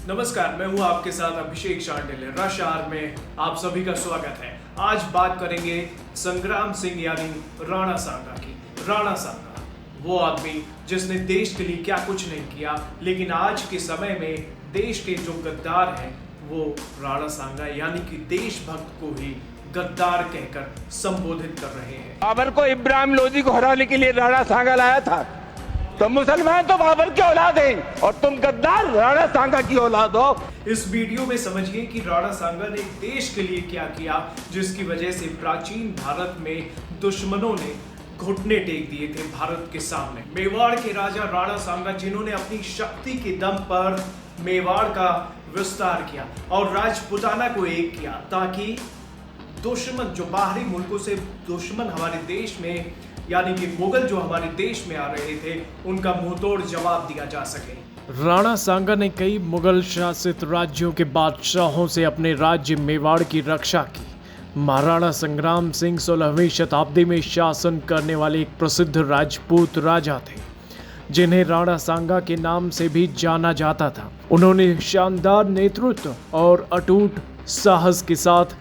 नमस्कार, मैं हूं आपके साथ अभिषेक शांडिल्य। रश आवर में आप सभी का स्वागत है। आज बात करेंगे संग्राम सिंह यानी राणा सांगा की। राणा सांगा वो आदमी जिसने देश के लिए क्या कुछ नहीं किया, लेकिन आज के समय में देश के जो गद्दार हैं वो राणा सांगा यानी कि देशभक्त को ही गद्दार कहकर संबोधित कर रहे हैं। बाबर को इब्राहिम लोदी को हराने के लिए राणा सांगा लाया था, तो मुसलमान तो बाबर की औलाद हैं और तुम गद्दार राणा सांगा की औलाद हो। इस वीडियो में समझिए कि राणा सांगा ने देश के लिए क्या किया, जिसकी वजह से प्राचीन भारत में दुश्मनों ने घुटने टेक दिए थे भारत के सामने। मेवाड़ के राजा राणा सांगा, जिन्होंने अपनी शक्ति के दम पर मेवाड़ का विस्तार किया और राजपुताना को एक किया, ताकि दुश्मन जो बाहरी मुल्कों से दुश्मन हमारे देश में यानी कि मुगल जो हमारे देश में आ रहे थे, उनका मुंहतोड़ जवाब दिया जा सके। राणा सांगा ने कई मुगल शासित राज्यों के बादशाहों से अपने राज्य मेवाड़ की रक्षा की। महाराणा संग्राम सिंह 16वीं शताब्दी में शासन करने वाले एक प्रसिद्ध राजपूत राजा थे, जिन्हें राणा सांगा के नाम से भी जाना जाता था। उन्होंने शानदार नेतृत्व और अटूट साहस के साथ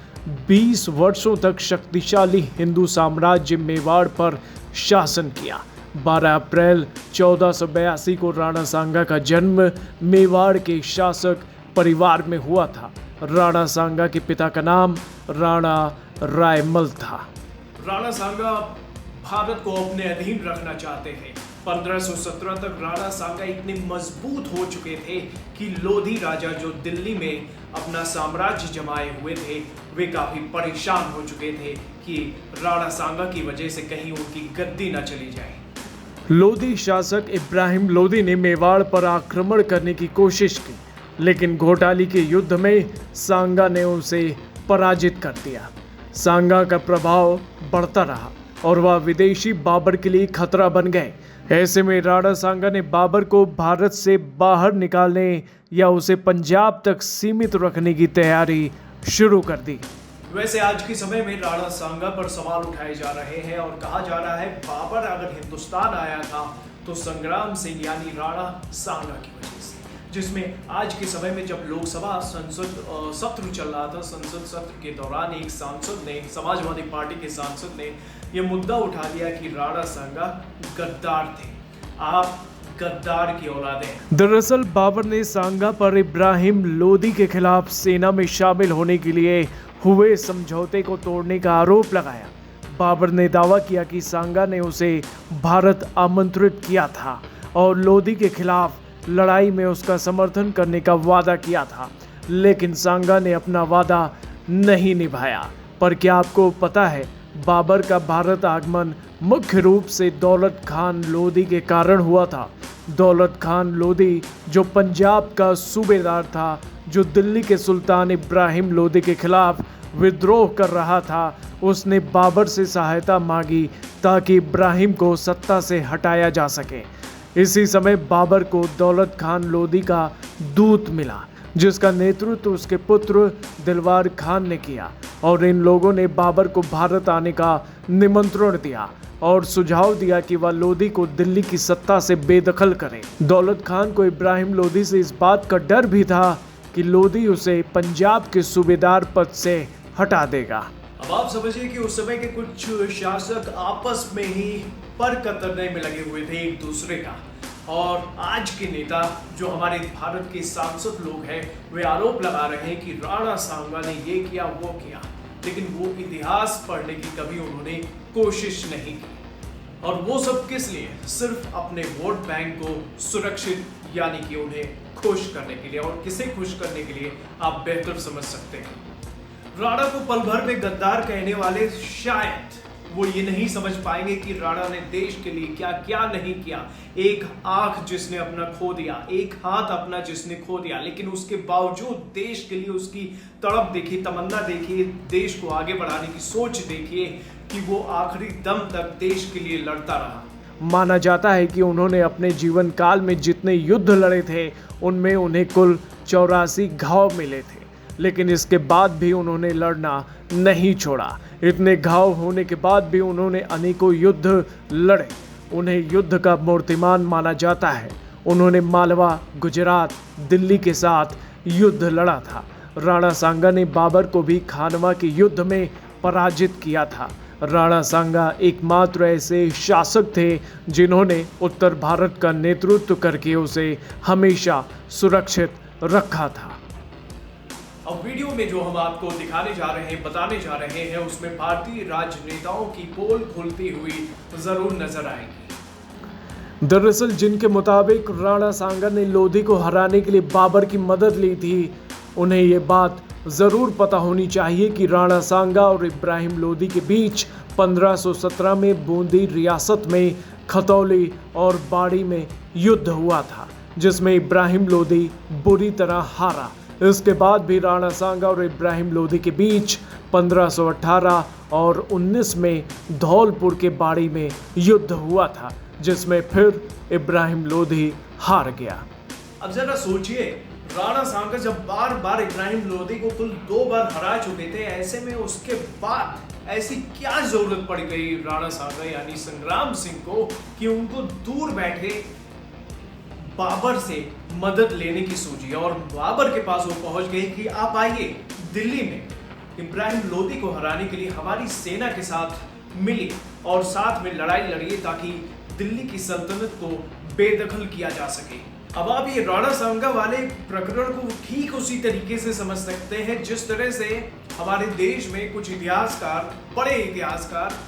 20 वर्षों तक शक्तिशाली हिंदू साम्राज्य मेवाड़ पर शासन किया। 12 अप्रैल 1482 को राणा सांगा का जन्म मेवाड़ के शासक परिवार में हुआ था। राणा सांगा के पिता का नाम राणा रायमल था। राणा सांगा भारत को अपने अधीन रखना चाहते थे। 1517 तक राणा सांगा इतने मजबूत हो चुके थे कि लोधी राजा जो दिल्ली में अपना साम्राज्य जमाए हुए थे, वे काफी परेशान हो चुके थे कि राणा सांगा की वजह से कहीं उनकी गद्दी न चली जाए। लोधी शासक इब्राहिम लोदी ने मेवाड़ पर आक्रमण करने की कोशिश की, लेकिन घोटाली के युद्ध में सांगा ने उसे पराजित कर दिया। सांगा का प्रभाव बढ़ता रहा और वह विदेशी बाबर के लिए खतरा बन गए। ऐसे में राणा सांगा ने बाबर को भारत से बाहर निकालने या उसे पंजाब तक सीमित रखने की तैयारी शुरू कर दी। वैसे आज के समय में राणा सांगा पर सवाल उठाए जा रहे हैं और कहा जा रहा है बाबर अगर हिंदुस्तान आया था तो संग्राम सिंह यानी राणा सांगा की वजह से, जिसमें आज के समय में जब लोकसभा संसद सत्र चल रहा था, संसद सत्र के दौरान एक सांसद ने, समाजवादी पार्टी के सांसद ने यह मुद्दा उठा लिया कि राणा सांगा गद्दार थे, आप गद्दार की औलाद हैं। दरअसल बाबर ने सांगा पर इब्राहिम लोदी के खिलाफ सेना में शामिल होने के लिए हुए समझौते को तोड़ने का आरोप लगाया। बाबर ने दावा किया कि सांगा ने उसे भारत आमंत्रित किया था और लोदी के खिलाफ लड़ाई में उसका समर्थन करने का वादा किया था, लेकिन सांगा ने अपना वादा नहीं निभाया। पर क्या आपको पता है, बाबर का भारत आगमन मुख्य रूप से दौलत खान लोदी के कारण हुआ था। दौलत खान लोदी जो पंजाब का सूबेदार था, जो दिल्ली के सुल्तान इब्राहिम लोदी के खिलाफ विद्रोह कर रहा था, उसने बाबर से सहायता मांगी ताकि इब्राहिम को सत्ता से हटाया जा सके। इसी समय बाबर को दौलत खान लोदी का दूत मिला, जिसका नेतृत्व उसके पुत्र दिलवार खान ने किया, और इन लोगों ने बाबर को भारत आने का निमंत्रण दिया और सुझाव दिया कि वह लोदी को दिल्ली की सत्ता से बेदखल करे। दौलत खान को इब्राहिम लोदी से इस बात का डर भी था कि लोदी उसे पंजाब के सूबेदार पद से हटा देगा। अब आप समझिए कि उस समय के कुछ शासक आपस में ही पर कतरने में लगे हुए थे एक दूसरे का, और आज के नेता जो हमारे भारत के सांसद लोग हैं, वे आरोप लगा रहे हैं कि राणा सांगा ने ये किया वो किया, लेकिन वो इतिहास पढ़ने की कभी उन्होंने कोशिश नहीं की। और वो सब किस लिए? सिर्फ अपने वोट बैंक को सुरक्षित यानी कि उन्हें खुश करने के लिए। और किसे खुश करने के लिए आप बेहतर समझ सकते हैं। राणा को पल भर में गद्दार कहने वाले शायद वो ये नहीं समझ पाएंगे कि राणा ने देश के लिए क्या क्या नहीं किया। एक आंख जिसने अपना खो दिया, एक हाथ अपना जिसने खो दिया, लेकिन उसके बावजूद देश के लिए उसकी तड़प देखिए, तमन्ना देखिए, देश को आगे बढ़ाने की सोच देखिए कि वो आखिरी दम तक देश के लिए लड़ता रहा। माना जाता है कि उन्होंने अपने जीवन काल में जितने युद्ध लड़े थे, उनमें उन्हें कुल 84 घाव मिले थे, लेकिन इसके बाद भी उन्होंने लड़ना नहीं छोड़ा। इतने घाव होने के बाद भी उन्होंने अनेकों युद्ध लड़े। उन्हें युद्ध का मूर्तिमान माना जाता है। उन्होंने मालवा, गुजरात, दिल्ली के साथ युद्ध लड़ा था। राणा सांगा ने बाबर को भी खानवा के युद्ध में पराजित किया था। राणा सांगा एकमात्र ऐसे शासक थे जिन्होंने उत्तर भारत का नेतृत्व करके उसे हमेशा सुरक्षित रखा था। अब वीडियो में जो हम आपको दिखाने जा रहे हैं, बताने जा रहे हैं, उसमें भारतीय राजनेताओं की पोल खुलती हुई जरूर नजर आएगी। दरअसल जिनके मुताबिक राणा सांगा ने लोधी को हराने के लिए बाबर की मदद ली थी, उन्हें ये बात जरूर पता होनी चाहिए कि राणा सांगा और इब्राहिम लोधी के बीच 1517 में बूंदी रियासत में खतौली और बाड़ी में युद्ध हुआ था, जिसमें इब्राहिम लोधी बुरी तरह हारा। इसके बाद भी राणा सांगा और इब्राहिम लोधी के बीच 1518 और 19 में धौलपुर के बाड़ी में युद्ध हुआ था, जिसमें फिर इब्राहिम लोधी हार गया। अब जरा सोचिए, राणा सांगा जब बार बार इब्राहिम लोधी को कुल 2 बार हरा चुके थे, ऐसे में उसके बाद ऐसी क्या जरूरत पड़ गई राणा सांगा यानी संग्राम सिंह को कि उनको दूर बैठे बाबर से मदद लेने की सूझी और बाबर के पास वो पहुंच गई कि आप आइए दिल्ली में इब्राहिम लोधी को हराने के लिए हमारी सेना के साथ मिलिए और साथ में लड़ाई लड़िए ताकि दिल्ली की सल्तनत को बेदखल किया जा सके। अब आप ये राणा सांगा वाले प्रकरण को ठीक उसी तरीके से समझ सकते हैं जिस तरह से हमारे देश में कुछ इतिहासकार, बड़े इतिहासकार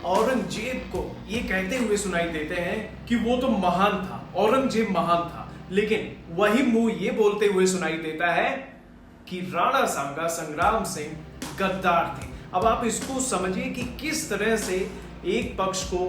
औरंगजेब को ये कहते हुए सुनाई देते हैं कि वो तो महान था, औरंगजेब महान था, लेकिन वही मुंह ये बोलते हुए सुनाई देता है कि राणा सांगा, संग्राम सिंह गद्दार थे। अब आप इसको समझिए कि किस तरह से एक पक्ष को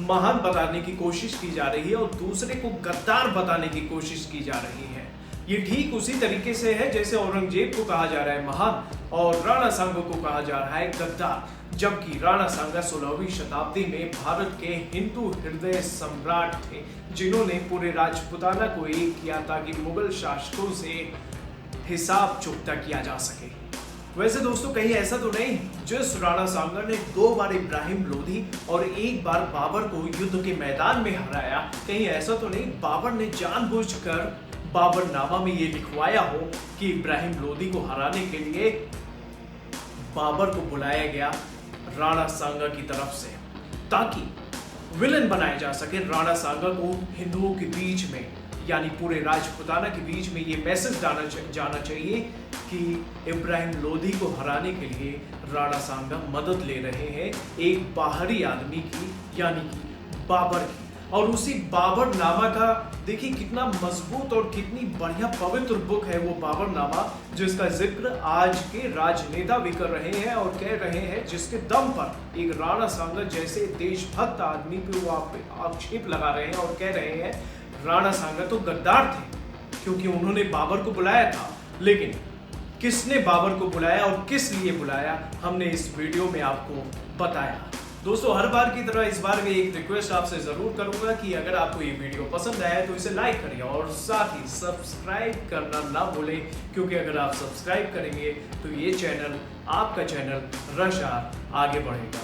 महान बताने की कोशिश की जा रही है और दूसरे को गद्दार बताने की कोशिश की जा रही है। ये ठीक उसी तरीके से है जैसे औरंगजेब को कहा जा रहा है महान और राणा सांगा को कहा जा रहा है गद्दार, जबकि राणा सांगा 16वीं शताब्दी में भारत के हिंदू हृदय सम्राट थे जिन्होंने पूरे राजपुताना को एक किया ताकि मुगल शासकों से हिसाब चुकता किया जा सके। वैसे दोस्तों कहीं ऐसा तो नहीं जिस राणा सांगा ने 2 बार इब्राहिम लोधी और 1 बार बाबर को युद्ध के मैदान में हराया, कहीं ऐसा तो नहीं बाबर ने जानबूझकर बाबरनामा में ये लिखवाया हो कि इब्राहिम लोधी को हराने के लिए बाबर को बुलाया गया राणा सांगा की तरफ से ताकि विलन बनाया जा सके। राणा सांगा को हिंदुओं के बीच में यानी पूरे राजपुताना के बीच में ये मैसेज जाना चाहिए कि इब्राहिम लोधी को हराने के लिए राणा सांगा मदद ले रहे हैं एक बाहरी आदमी की यानी कि बाबर की। और उसी बाबरनामा का देखिए कितना मजबूत और कितनी बढ़िया पवित्र बुक है वो बाबरनामा, जिसका जिक्र आज के राजनेता भी कर रहे हैं और कह रहे हैं, जिसके दम पर एक राणा सांगा जैसे देशभक्त आदमी पे वो आक्षेप लगा रहे हैं और कह रहे हैं राणा सांगा तो गद्दार थे क्योंकि उन्होंने बाबर को बुलाया था। लेकिन किसने बाबर को बुलाया और किस लिए बुलाया, हमने इस वीडियो में आपको बताया। दोस्तों हर बार की तरह इस बार भी एक रिक्वेस्ट आपसे जरूर करूंगा कि अगर आपको ये वीडियो पसंद आया तो इसे लाइक करिए और साथ ही सब्सक्राइब करना ना भूलें, क्योंकि अगर आप सब्सक्राइब करेंगे तो ये चैनल, आपका चैनल रश आर आगे बढ़ेगा।